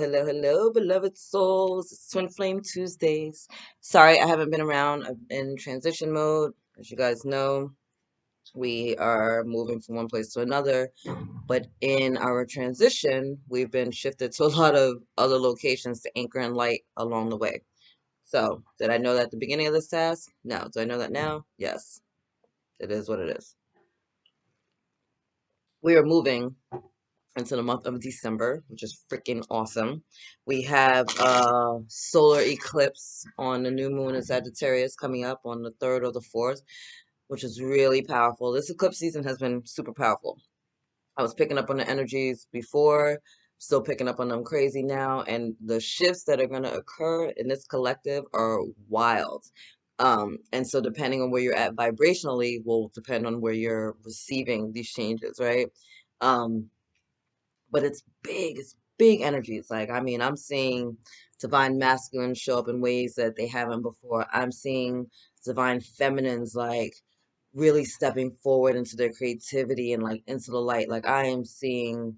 hello, hello, beloved souls. It's Twin Flame Tuesdays. Sorry, I haven't been around. I'm in transition mode. As you guys know, we are moving from one place to another. But in our transition, we've been shifted to a lot of other locations to anchor and light along the way. So, did I know that at the beginning of this task? No. Do I know that now? Yes. It is what it is. We are moving into the month of December, which is freaking awesome. We have a solar eclipse on the new moon in Sagittarius coming up on the 3rd or the 4th, which is really powerful. This eclipse season has been super powerful. I was picking up on the energies before, still picking up on them crazy now, and the shifts that are going to occur in this collective are wild. And so depending on where you're at vibrationally will depend on where you're receiving these changes, right? Um, but it's big energy. It's like, I mean, I'm seeing divine masculine show up in ways that they haven't before. I'm seeing divine feminines like really stepping forward into their creativity and like into the light. Like I am seeing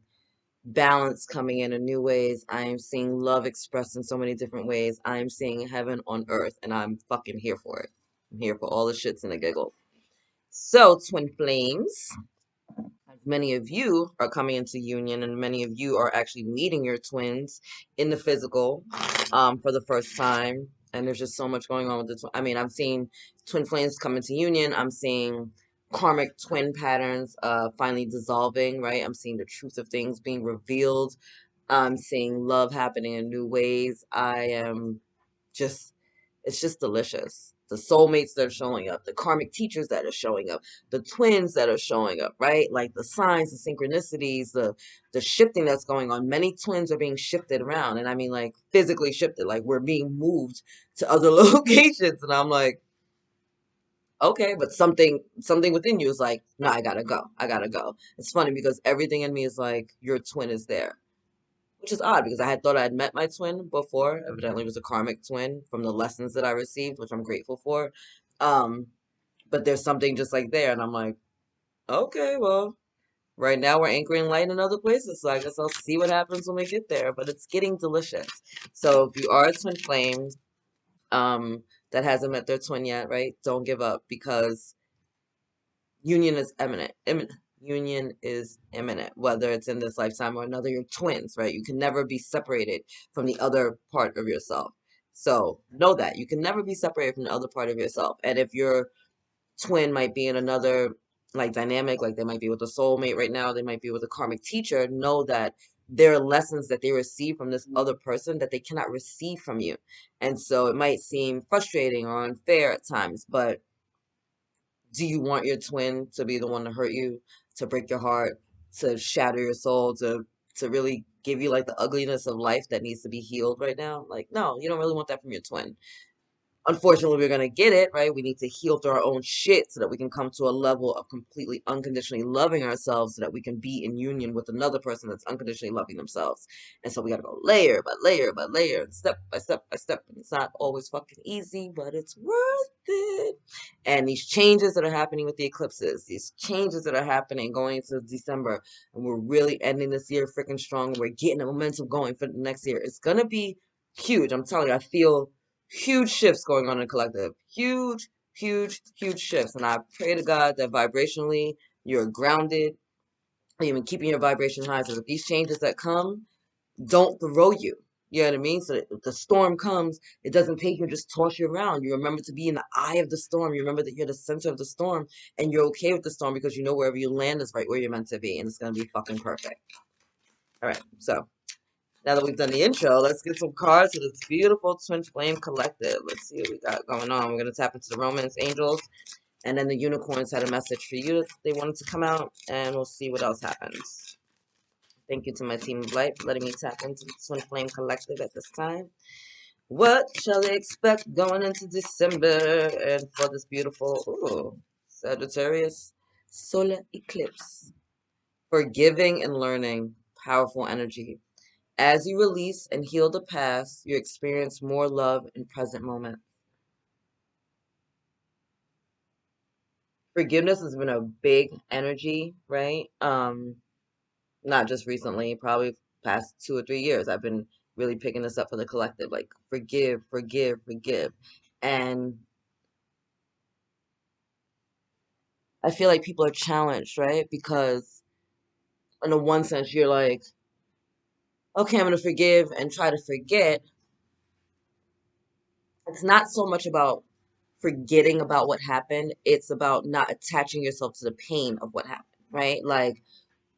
balance coming in new ways. I am seeing love expressed in so many different ways. I am seeing heaven on earth, and I'm fucking here for it. I'm here for all the shits and the giggles. So, twin flames, many of you are coming into union and many of you are actually meeting your twins in the physical for the first time, and there's just so much going on with the I mean, I'm seeing twin flames come into union. I'm seeing karmic twin patterns finally dissolving, right? I'm seeing the truth of things being revealed. I'm seeing love happening in new ways. I am just it's just delicious. The soulmates that are showing up, the karmic teachers that are showing up, the twins that are showing up, right? Like the signs, the synchronicities, the shifting that's going on. Many twins are being shifted around, and I mean like physically shifted, like we're being moved to other locations, and I'm like, okay, but something within you is like, no, I gotta go. I gotta go. It's funny because everything in me is like, your twin is there, which is odd because I had thought I had met my twin before. Evidently, it was a karmic twin from the lessons that I received, which I'm grateful for. Um, but there's something just like there, and I'm like, okay, well, right now we're anchoring light in other places, so I guess I'll see what happens when we get there. But it's getting delicious. So if you are a twin flame, that hasn't met their twin yet, right? Don't give up because union is imminent. Union is imminent, whether it's in this lifetime or another. You're twins, right? You can never be separated from the other part of yourself. So know that you can never be separated from the other part of yourself. And if your twin might be in another like dynamic, like they might be with a soulmate right now, they might be with a karmic teacher, know that there are lessons that they receive from this other person that they cannot receive from you. And so it might seem frustrating or unfair at times, but do you want your twin to be the one to hurt you, to break your heart, to shatter your soul, to really give you like the ugliness of life that needs to be healed right now? Like, no, you don't really want that from your twin. Unfortunately, we're gonna get it, right? We need to heal through our own shit so that we can come to a level of completely unconditionally loving ourselves so that we can be in union with another person that's unconditionally loving themselves. And so we gotta go layer by layer by layer, and step by step by step. And it's not always fucking easy, but it's worth it. And these changes that are happening with the eclipses, these changes that are happening going into December, and we're really ending this year freaking strong. We're getting the momentum going for the next year. It's gonna be huge. I'm telling you, I feel huge shifts going on in the collective. Huge, huge, huge shifts. And I pray to God that vibrationally you're grounded, and you've been keeping your vibration high so that these changes that come don't throw you. You know what I mean? So that if the storm comes, it doesn't take you and just toss you around. You remember to be in the eye of the storm. You remember that you're the center of the storm and you're okay with the storm because you know wherever you land is right where you're meant to be. And it's going to be fucking perfect. All right. So now that we've done the intro, let's get some cards to this beautiful Twin Flame Collective. Let's see what we got going on. We're going to tap into the Romance Angels, and then the Unicorns had a message for you. They wanted to come out, and we'll see what else happens. Thank you to my team of light for letting me tap into the Twin Flame Collective at this time. What shall they expect going into December and for this beautiful Sagittarius solar eclipse? Forgiving and learning, powerful energy. As you release and heal the past, you experience more love in present moment. Forgiveness has been a big energy, right? Not just recently, probably past 2 or 3 years. I've been really picking this up for the collective, like forgive, forgive, forgive. And I feel like people are challenged, right? Because in the one sense, you're like, okay, I'm going to forgive and try to forget. It's not so much about forgetting about what happened. It's about not attaching yourself to the pain of what happened, right? Like,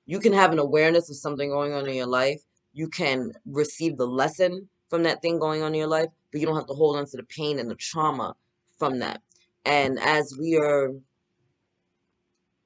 you can have an awareness of something going on in your life. You can receive the lesson from that thing going on in your life, but you don't have to hold on to the pain and the trauma from that. And as we are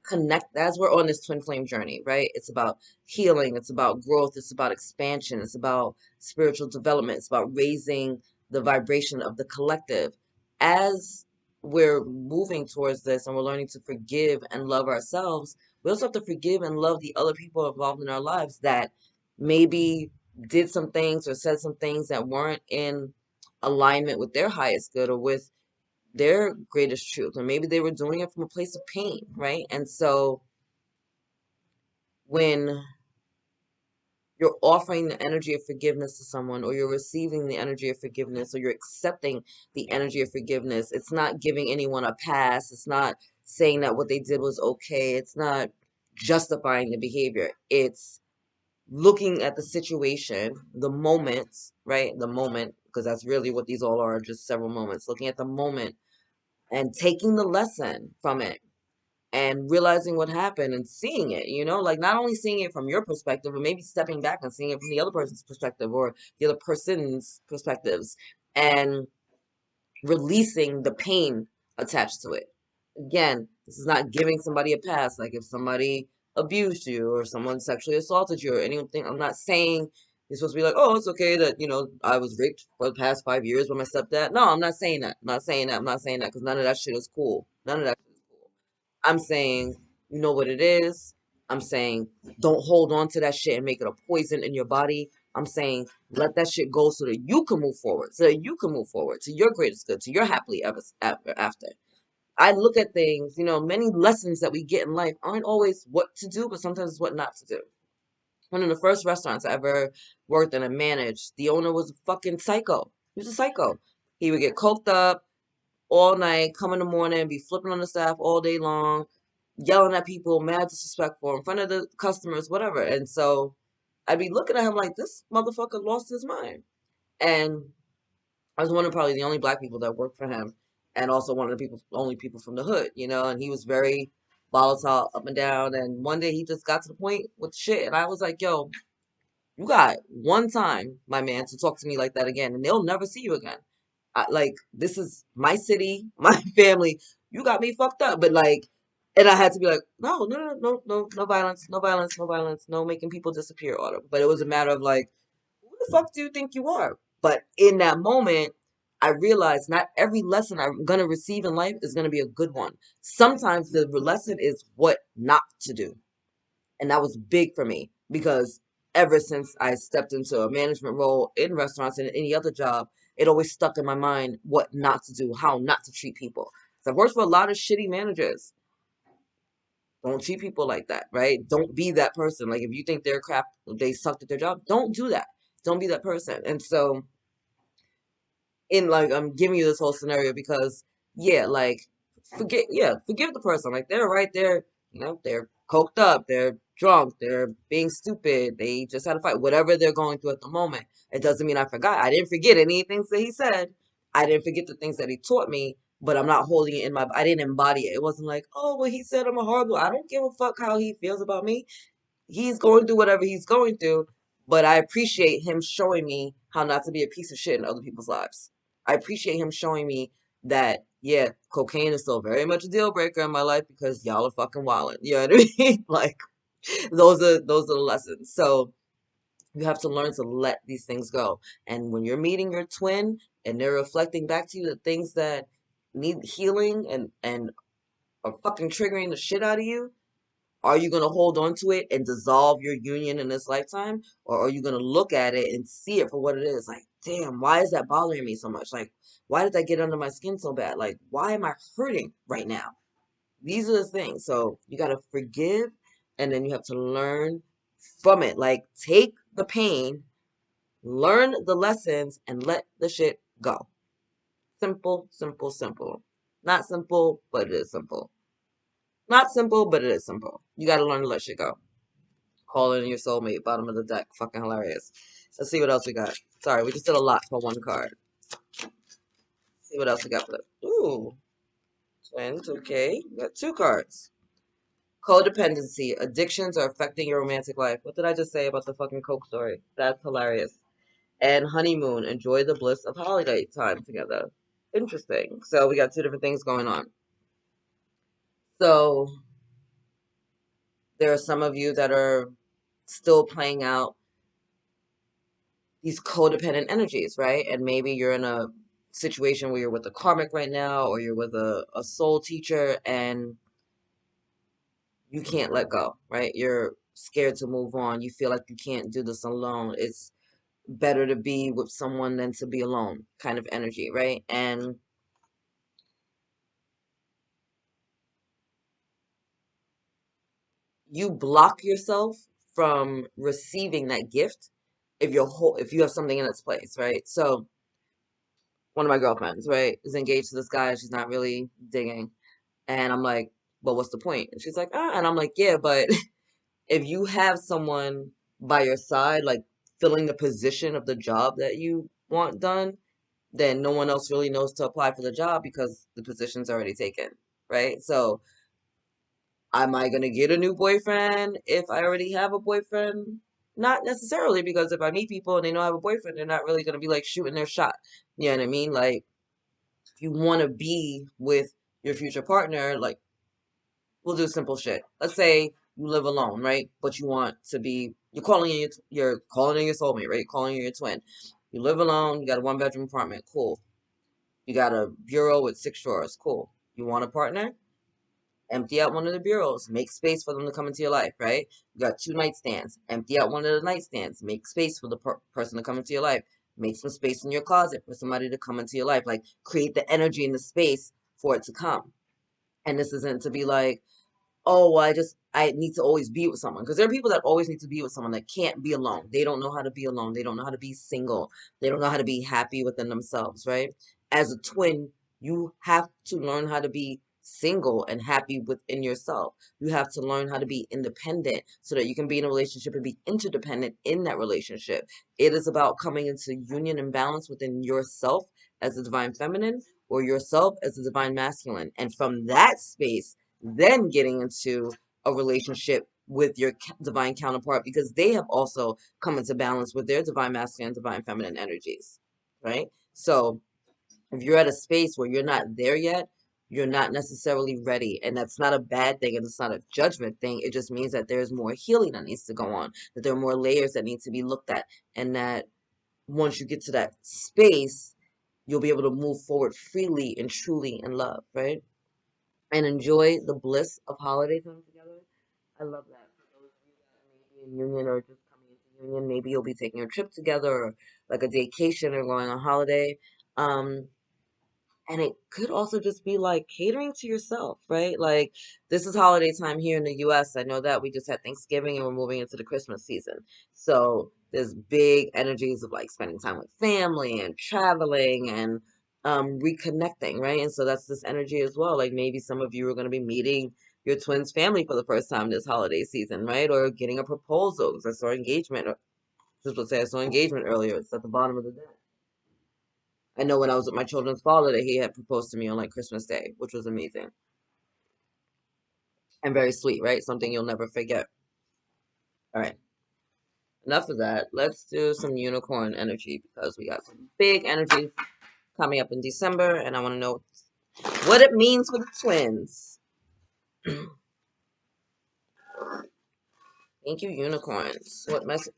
connect as we're on this twin flame journey, right? It's about healing, it's about growth, it's about expansion, it's about spiritual development, it's about raising the vibration of the collective. As we're moving towards this and we're learning to forgive and love ourselves, we also have to forgive and love the other people involved in our lives that maybe did some things or said some things that weren't in alignment with their highest good or with their greatest truth, or maybe they were doing it from a place of pain, right? And so when you're offering the energy of forgiveness to someone, or you're receiving the energy of forgiveness, or you're accepting the energy of forgiveness, it's not giving anyone a pass. It's not saying that what they did was okay. It's not justifying the behavior. It's looking at the situation, the moments, right? The moment, because that's really what these all are, just several moments, looking at the moment and taking the lesson from it and realizing what happened and seeing it, like not only seeing it from your perspective, but maybe stepping back and seeing it from the other person's perspective or the other person's perspectives and releasing the pain attached to it. Again, this is not giving somebody a pass. Like if somebody abused you or someone sexually assaulted you or anything, I'm not saying you're supposed to be like, oh, it's okay that, I was raped for the past 5 years by my stepdad. No, I'm not saying that. I'm not saying that. I'm not saying that because none of that shit is cool. None of that shit is cool. I'm saying, you know what it is. I'm saying, don't hold on to that shit and make it a poison in your body. I'm saying, let that shit go so that you can move forward, so that you can move forward to your greatest good, to your happily ever after. I look at things, many lessons that we get in life aren't always what to do, but sometimes it's what not to do. One of the first restaurants I ever worked in and managed, the owner was a fucking psycho. He was a psycho. He would get coked up all night, come in the morning, be flipping on the staff all day long, yelling at people, mad disrespectful in front of the customers, whatever. And so I'd be looking at him like, this motherfucker lost his mind. And I was one of probably the only black people that worked for him, and also one of the only people from the hood, and he was very volatile up and down. And one day he just got to the point with shit, and I was like, yo, you got one time, my man, to talk to me like that again, and they'll never see you again. Like, this is my city, my family. You got me fucked up. But like, and I had to be like, no, no, no, no, no, no violence, no violence, no violence, no making people disappear, Autumn. But it was a matter of like, who the fuck do you think you are? But in that moment, I realized not every lesson I'm gonna receive in life is gonna be a good one. Sometimes the lesson is what not to do. And that was big for me because ever since I stepped into a management role in restaurants and any other job, it always stuck in my mind what not to do, how not to treat people. So I've worked for a lot of shitty managers. Don't treat people like that, right? Don't be that person. Like if you think they're crap, they sucked at their job, don't do that. Don't be that person. And so in like I'm giving you this whole scenario because yeah, like forgive the person. Like they're right there, they're coked up, they're drunk, they're being stupid, they just had a fight, whatever they're going through at the moment. It doesn't mean I forgot. I didn't forget any things that he said. I didn't forget the things that he taught me, but I'm not holding it in my I didn't embody it. It wasn't like, oh well he said I'm a horrible. I don't give a fuck how he feels about me. He's going through whatever he's going through, but I appreciate him showing me how not to be a piece of shit in other people's lives. I appreciate him showing me that, yeah, cocaine is still very much a deal breaker in my life because y'all are fucking wildin'. You know what I mean? Like those are the lessons. So you have to learn to let these things go. And when you're meeting your twin and they're reflecting back to you the things that need healing and are fucking triggering the shit out of you, are you going to hold on to it and dissolve your union in this lifetime? Or are you going to look at it and see it for what it is? Like, damn, why is that bothering me so much? Like, why did that get under my skin so bad? Like, why am I hurting right now? These are the things. So you got to forgive and then you have to learn from it. Like, take the pain Learn the lessons and let the shit go. Simple, simple, simple. Not simple, but it is simple. Not simple, but it is simple. You gotta learn to let shit go. Calling your soulmate, bottom of the deck. Fucking hilarious. Let's see what else we got. Sorry, we just did a lot for one card. See what else we got for this. Ooh. Twins, okay. We got two cards. Codependency. Addictions are affecting your romantic life. What did I just say about the fucking Coke story? That's hilarious. And honeymoon. Enjoy the bliss of holiday time together. Interesting. So we got two different things going on. So there are some of you that are still playing out these codependent energies, right? And maybe you're in a situation where you're with a karmic right now, or you're with a soul teacher, and you can't let go, right? You're scared to move on. You feel like you can't do this alone. It's better to be with someone than to be alone, kind of energy, right? And you block yourself from receiving that gift if you have something in its place, right? So one of my girlfriends, right, is engaged to this guy. She's not really digging. And I'm like, but what's the point? And she's like, ah. And I'm like, yeah, but if you have someone by your side, like filling the position of the job that you want done, then no one else really knows to apply for the job because the position's already taken, right? So, am I gonna get a new boyfriend if I already have a boyfriend? Not necessarily, because if I meet people and they know I have a boyfriend, they're not really gonna be like shooting their shot. You know what I mean? Like, if you want to be with your future partner, like, we'll do simple shit. Let's say you live alone, right? But you want to be, you're calling in your soulmate, right? Calling in your twin. You live alone. You got a one-bedroom apartment. Cool. You got a bureau with 6 drawers. Cool. You want a partner? Empty out one of the bureaus. Make space for them to come into your life, right? You got 2 nightstands. Empty out one of the nightstands. Make space for the person to come into your life. Make some space in your closet for somebody to come into your life. Like, create the energy and the space for it to come. And this isn't to be like, oh, well, I need to always be with someone. Because there are people that always need to be with someone that can't be alone. They don't know how to be alone. They don't know how to be single. They don't know how to be happy within themselves, right? As a twin, you have to learn how to be single and happy within yourself. You have to learn how to be independent so that you can be in a relationship and be interdependent in that relationship. It is about coming into union and balance within yourself as the divine feminine, or yourself as the divine masculine. And from that space, then getting into a relationship with your divine counterpart, because they have also come into balance with their divine masculine and divine feminine energies, right? So if you're at a space where you're not there yet, you're not necessarily ready. And that's not a bad thing, and it's not a judgment thing. It just means that there's more healing that needs to go on, that there are more layers that need to be looked at, and that once you get to that space, you'll be able to move forward freely and truly in love, right? And enjoy the bliss of holiday time together. I love that. For those of you that may be in union or just coming into union, maybe you'll be taking a trip together, or like a vacation, or going on holiday. Um, and it could also just be like catering to yourself, right? Like, this is holiday time here in the US. I know that we just had Thanksgiving and we're moving into the Christmas season. So there's big energies of like spending time with family and traveling and reconnecting, right? And so that's this energy as well. Like, maybe some of you are going to be meeting your twins' family for the first time this holiday season, right? Or getting a proposal. 'Cause I saw engagement. Just to say, I saw engagement earlier. It's at the bottom of the deck. I know when I was with my children's father that he had proposed to me on like Christmas Day, which was amazing and very sweet, right? Something you'll never forget. All right, enough of that. Let's do some unicorn energy, because we got some big energy coming up in December, and I want to know what it means for the twins. Thank you, unicorns. What message?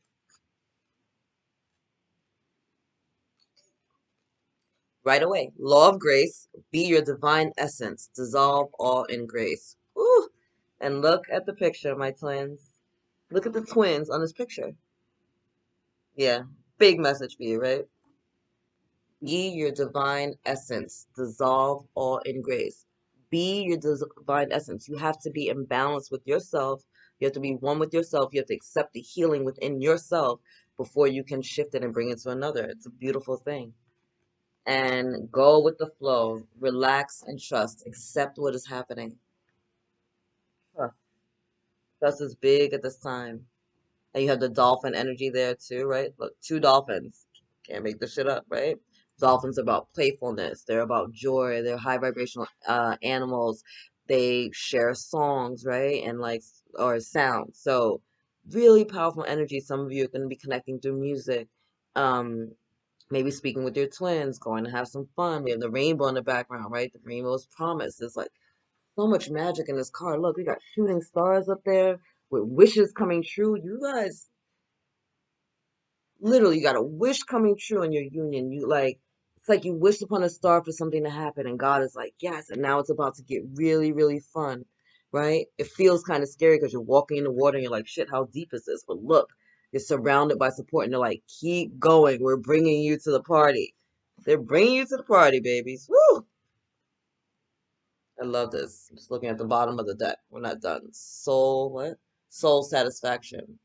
Right away. Law of grace. Be your divine essence. Dissolve all in grace. Woo! And look at the picture, my twins. Look at the twins on this picture. Yeah, big message for you, right? Be your divine essence. Dissolve all in grace. Be your divine essence. You have to be in balance with yourself. You have to be one with yourself. You have to accept the healing within yourself before you can shift it and bring it to another. It's a beautiful thing. And go with the flow, relax and trust, accept what is happening. Trust, trust is big at this time. And you have the dolphin energy there too, right? Look, two dolphins. Can't make this shit up, right? Dolphins are about playfulness. They're about joy. They're high vibrational animals. They share songs, right? And like, or sound. So really powerful energy. Some of you are going to be connecting through music. Um, maybe speaking with your twins, going to have some fun. We have the rainbow in the background, right? The rainbow's promise. There's like so much magic in this card. Look, we got shooting stars up there with wishes coming true. You guys, literally, you got a wish coming true in your union. You like, it's like you wished upon a star for something to happen, and God is like, yes, and now it's about to get really, really fun, right? It feels kind of scary because you're walking in the water and you're like, shit, how deep is this? But look, you're surrounded by support, and they're like, keep going. We're bringing you to the party. They're bringing you to the party, babies. Woo! I love this. I'm just looking at the bottom of the deck. We're not done. Soul, what? Soul satisfaction.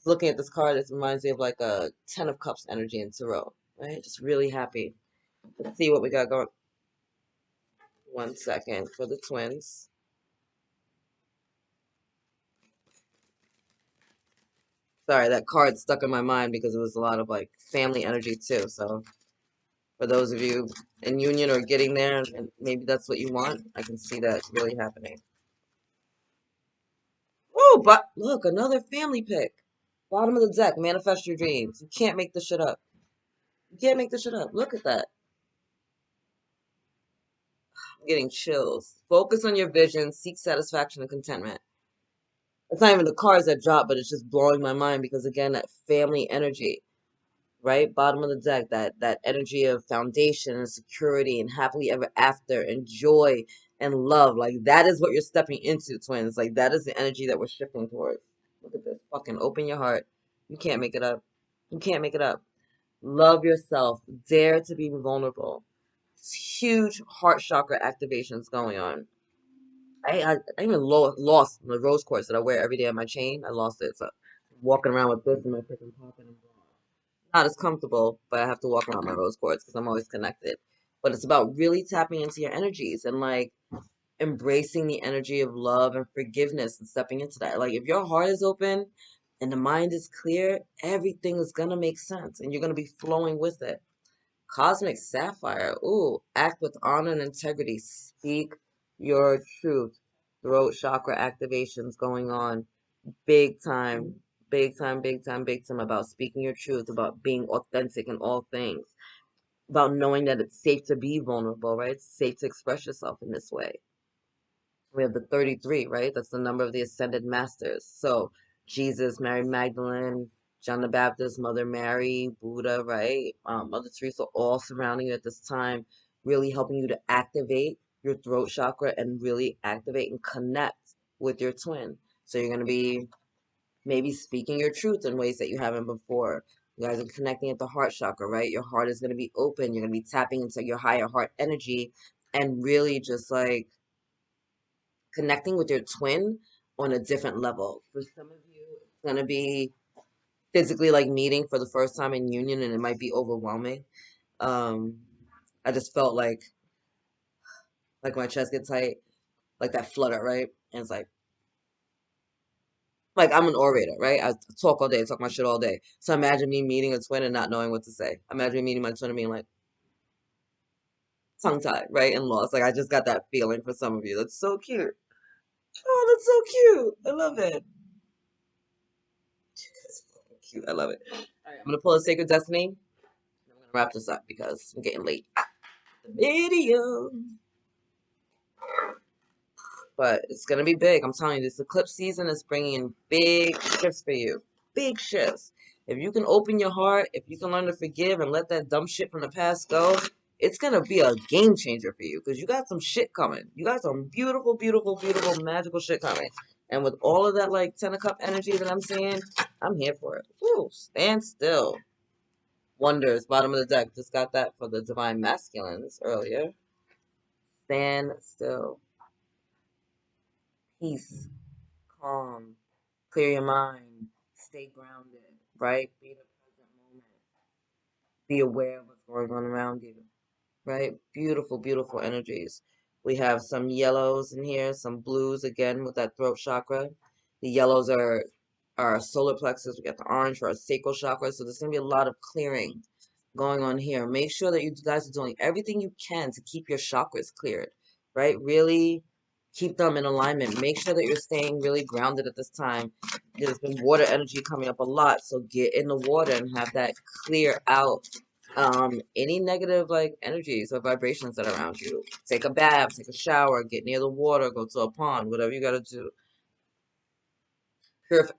Looking at this card, it reminds me of like a Ten of Cups energy in Tarot, right? Just really happy. Let's see what we got going. 1 second for the twins. Sorry, that card stuck in my mind because it was a lot of like family energy too. So for those of you in union or getting there, and maybe that's what you want, I can see that really happening. Oh, but look, another family pick. Bottom of the deck, manifest your dreams. You can't make this shit up. You can't make this shit up. Look at that. I'm getting chills. Focus on your vision, seek satisfaction and contentment. It's not even the cards that drop, but it's just blowing my mind because again, that family energy, right? Bottom of the deck, that energy of foundation and security and happily ever after and joy and love. Like that is what you're stepping into, twins. Like that is the energy that we're shifting towards. Look at this. Fucking open your heart. You can't make it up. You can't make it up. Love yourself. Dare to be vulnerable. It's huge heart chakra activations going on. I even lost the rose quartz that I wear every day on my chain. I lost it. So walking around with this in my freaking pocket and not as comfortable, but I have to walk around my rose quartz because I'm always connected. But it's about really tapping into your energies and like embracing the energy of love and forgiveness and stepping into that. Like if your heart is open and the mind is clear, everything is gonna make sense and you're gonna be flowing with it. Cosmic Sapphire. Ooh, act with honor and integrity. Speak your truth. Throat chakra activations going on. Big time. Big time, big time, big time about speaking your truth, about being authentic in all things, about knowing that it's safe to be vulnerable, right? It's safe to express yourself in this way. We have the 33, right? That's the number of the ascended masters. So Jesus, Mary Magdalene, John the Baptist, Mother Mary, Buddha, right? Mother Teresa, all surrounding you at this time, really helping you to activate your throat chakra and really activate and connect with your twin. So you're going to be maybe speaking your truth in ways that you haven't before. You guys are connecting at the heart chakra, right? Your heart is going to be open. You're going to be tapping into your higher heart energy and really just like connecting with your twin on a different level. For some of you, it's going to be physically like meeting for the first time in union and it might be overwhelming. Um, I just felt like my chest get tight, like that flutter, right? And it's like I'm an orator, right? I talk all day, talk my shit all day. So imagine me meeting a twin and not knowing what to say. Imagine me meeting my twin and being like tongue tied, right? And lost. Like I just got that feeling for some of you. That's so cute. Oh, that's so cute. I love it. That's fucking cute. I love it. All right, I'm gonna pull a Sacred Destiny. I'm gonna wrap this up because I'm getting late. The video. But it's gonna be big. I'm telling you, this eclipse season is bringing in big shifts for you. Big shifts. If you can open your heart, if you can learn to forgive and let that dumb shit from the past go, it's gonna be a game changer for you because you got some shit coming. You got some beautiful, beautiful, beautiful, magical shit coming. And with all of that like Ten of Cup energy that I'm seeing, I'm here for it. Woo, stand still. Wonders, bottom of the deck. Just got that for the Divine Masculines earlier. Stand still. Peace. Calm, clear your mind, stay grounded. right? Be the present moment. Be aware of what's going on around you, right? Beautiful, beautiful energies. We have some yellows in here, some blues again with that throat chakra. The yellows are our solar plexus. We got the orange for our sacral chakra. So there's going to be a lot of clearing going on here. Make sure that you guys are doing everything you can to keep your chakras cleared, right? Really keep them in alignment. Make sure that you're staying really grounded at this time. There's been water energy coming up a lot, so get in the water and have that clear out any negative like energies or vibrations that are around you. Take a bath, take a shower, get near the water, go to a pond, whatever you got to do. Purif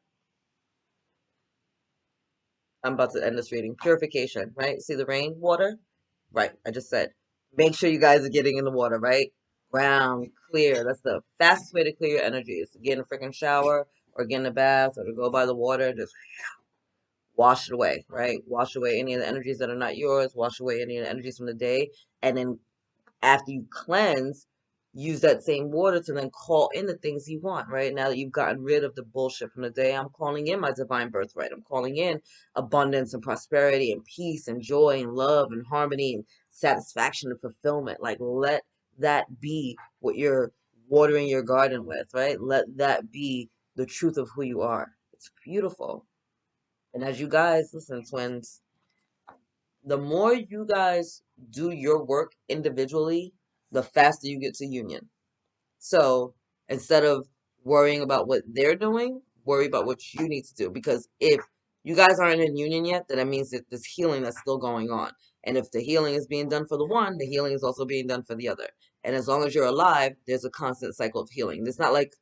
I'm about to end this reading. Purification, right? See the rain water? Right, I just said. Make sure you guys are getting in the water, right? Ground, clear. That's the fastest way to clear your energy is to get in a freaking shower or get in a bath or to go by the water. Just wash it away, right? Wash away any of the energies that are not yours. Wash away any of the energies from the day. And then after you cleanse, use that same water to then call in the things you want, right? Now that you've gotten rid of the bullshit from the day, I'm calling in my divine birthright. I'm calling in abundance and prosperity and peace and joy and love and harmony and satisfaction and fulfillment. Like, let that be what you're watering your garden with, right? Let that be the truth of who you are. It's beautiful. And as you guys, listen, twins, the more you guys do your work individually, the faster you get to union. So instead of worrying about what they're doing, worry about what you need to do. Because if you guys aren't in union yet, then that means that there's healing that's still going on. And if the healing is being done for the one, the healing is also being done for the other. And as long as you're alive, there's a constant cycle of healing. It's not like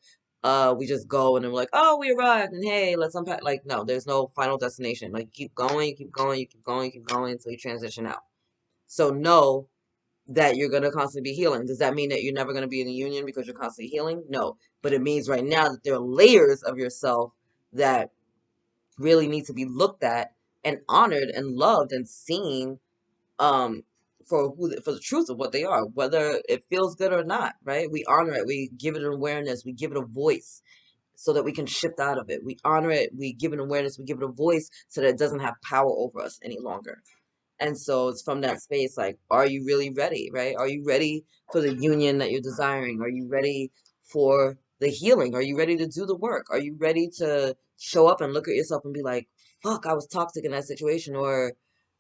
we just go and then we're like, oh, we arrived and hey, let's unpack. Like, no, there's no final destination. Like, you keep going, you keep going, you keep going, you keep going until you transition out. So know that you're going to constantly be healing. Does that mean that you're never going to be in a union because you're constantly healing? No. But it means right now that there are layers of yourself that really need to be looked at and honored and loved and seen um for the truth of what they are, whether it feels good or not, right? We honor it, we give it an awareness, we give it a voice so that we can shift out of it. We honor it, we give it awareness, we give it a voice so that it doesn't have power over us any longer. And so it's from that space, like, are you really ready, right? Are you ready for the union that you're desiring? Are you ready for the healing? Are you ready to do the work? Are you ready to show up and look at yourself and be like, fuck, I was toxic in that situation, or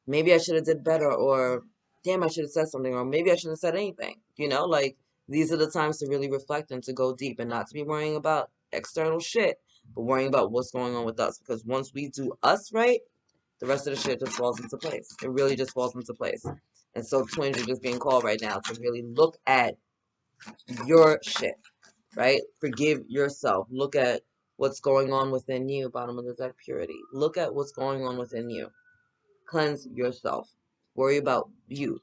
maybe I should have did better, or damn, I should have said something, or maybe I shouldn't have said anything. Like these are the times to really reflect and to go deep and not to be worrying about external shit, but worrying about what's going on with us. Because once we do us right, the rest of the shit just falls into place. It really just falls into place. And so twins are just being called right now to really look at your shit, right? Forgive yourself. Look at what's going on within you, bottom of the deck purity. Look at what's going on within you. Cleanse yourself. Worry about you.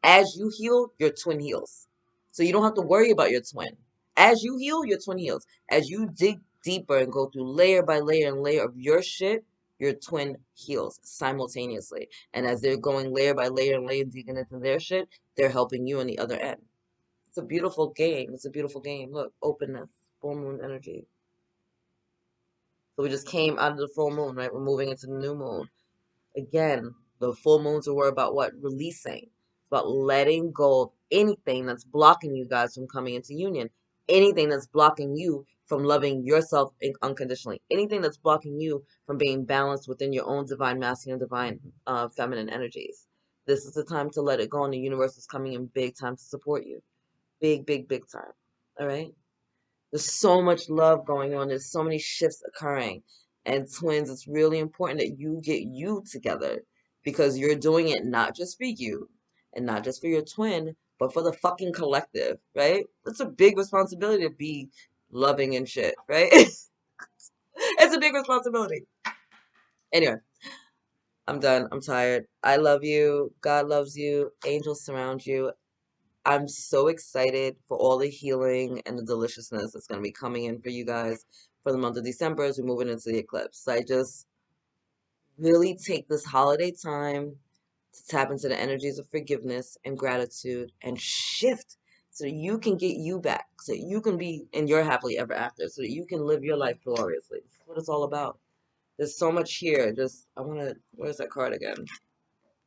As you heal, your twin heals. So you don't have to worry about your twin. As you heal, your twin heals. As you dig deeper and go through layer by layer and layer of your shit, your twin heals simultaneously. And as they're going layer by layer and layer digging into their shit, they're helping you on the other end. It's a beautiful game. It's a beautiful game. Look, openness, full moon energy. So we just came out of the full moon, right? We're moving into the new moon. Again, the full moons are about what? Releasing. It's about letting go of anything that's blocking you guys from coming into union. Anything that's blocking you from loving yourself unconditionally. Anything that's blocking you from being balanced within your own divine masculine, divine feminine energies. This is the time to let it go, and the universe is coming in big time to support you. Big, big, big time. All right? There's so much love going on. There's so many shifts occurring. And twins, it's really important that you get you together because you're doing it not just for you and not just for your twin, but for the fucking collective, right? It's a big responsibility to be loving and shit, right? It's a big responsibility. Anyway, I'm done. I'm tired. I love you. God loves you. Angels surround you. I'm so excited for all the healing and the deliciousness that's going to be coming in for you guys for the month of December as we're moving into the eclipse. I just really take this holiday time to tap into the energies of forgiveness and gratitude and shift so that you can get you back, so that you can be in your happily ever after, so that you can live your life gloriously. That's what it's all about. There's so much here. Just, I want to, where's that card again?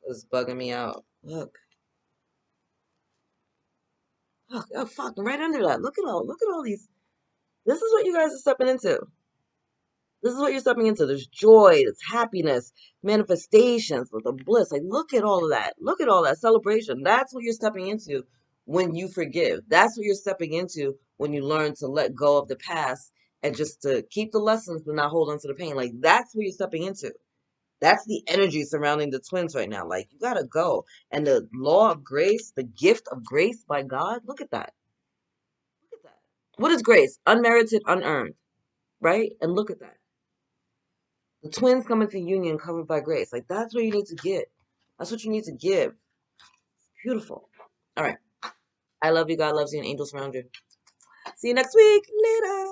It's bugging me out. Look. Look, oh, fuck, right under that. Look at all these. This is what you guys are stepping into. This is what you're stepping into. There's joy, there's happiness, manifestations, the bliss. Like, look at all of that. Look at all that celebration. That's what you're stepping into when you forgive. That's what you're stepping into when you learn to let go of the past and just to keep the lessons but not hold on to the pain. Like, that's what you're stepping into. That's the energy surrounding the twins right now. Like, you gotta go. And the law of grace, the gift of grace by God, look at that. Look at that. What is grace? Unmerited, unearned, right? And look at that. The twins come into union covered by grace. Like, that's what you need to get. That's what you need to give. Beautiful. All right. I love you. God loves you, and angels surround you. See you next week. Later.